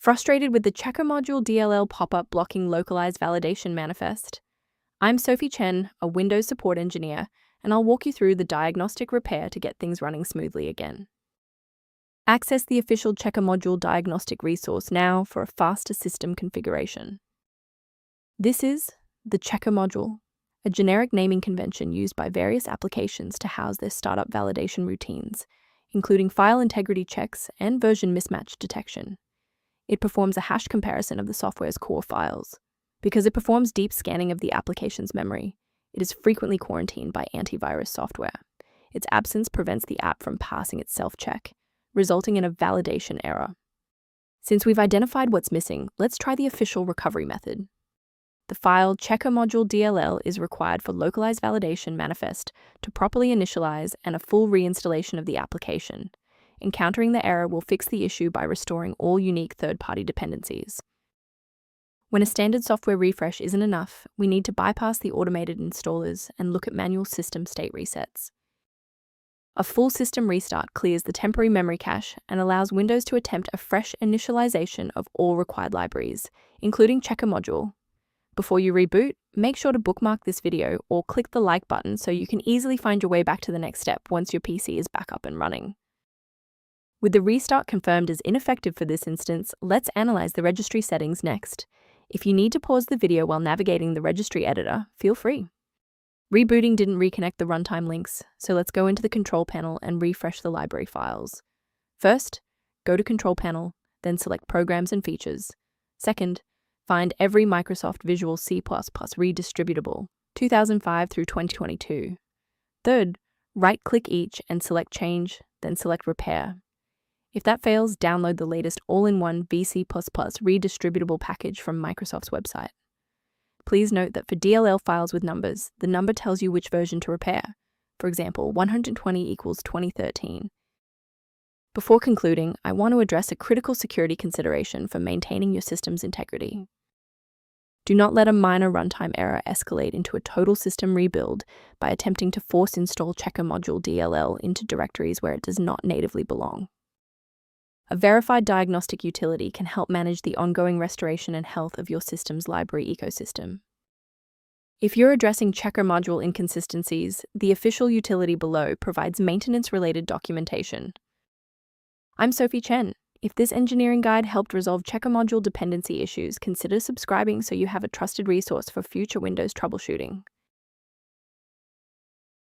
Frustrated with the Checker.dll pop-up blocking localized validation manifest? I'm Sophie Chen, a Windows support engineer, and I'll walk you through the diagnostic repair to get things running smoothly again. Access the official Checker module diagnostic resource now for a faster system configuration. This is the Checker module, a generic naming convention used by various applications to house their startup validation routines, including file integrity checks and version mismatch detection. It performs a hash comparison of the software's core files. Because it performs deep scanning of the application's memory, it is frequently quarantined by antivirus software. Its absence prevents the app from passing its self-check, resulting in a validation error. Since we've identified what's missing, let's try the official recovery method. The file Checker.dll is required for localized validation manifest to properly initialize and a full reinstallation of the application. Encountering the error will fix the issue by restoring all unique third-party dependencies. When a standard software refresh isn't enough, we need to bypass the automated installers and look at manual system state resets. A full system restart clears the temporary memory cache and allows Windows to attempt a fresh initialization of all required libraries, including Checker module. Before you reboot, make sure to bookmark this video or click the like button so you can easily find your way back to the next step once your PC is back up and running. With the restart confirmed as ineffective for this instance, let's analyze the registry settings next. If you need to pause the video while navigating the registry editor, feel free. Rebooting didn't reconnect the runtime links, so let's go into the control panel and refresh the library files. First, go to Control Panel, then select Programs and Features. Second, find every Microsoft Visual C++ Redistributable, 2005 through 2022. Third, right-click each and select Change, then select Repair. If that fails, download the latest all-in-one VC++ redistributable package from Microsoft's website. Please note that for DLL files with numbers, the number tells you which version to repair. For example, 120 equals 2013. Before concluding, I want to address a critical security consideration for maintaining your system's integrity. Do not let a minor runtime error escalate into a total system rebuild by attempting to force install Checker module DLL into directories where it does not natively belong. A verified diagnostic utility can help manage the ongoing restoration and health of your system's library ecosystem. If you're addressing Checker module inconsistencies, the official utility below provides maintenance-related documentation. I'm Sophie Chen. If this engineering guide helped resolve Checker module dependency issues, consider subscribing so you have a trusted resource for future Windows troubleshooting.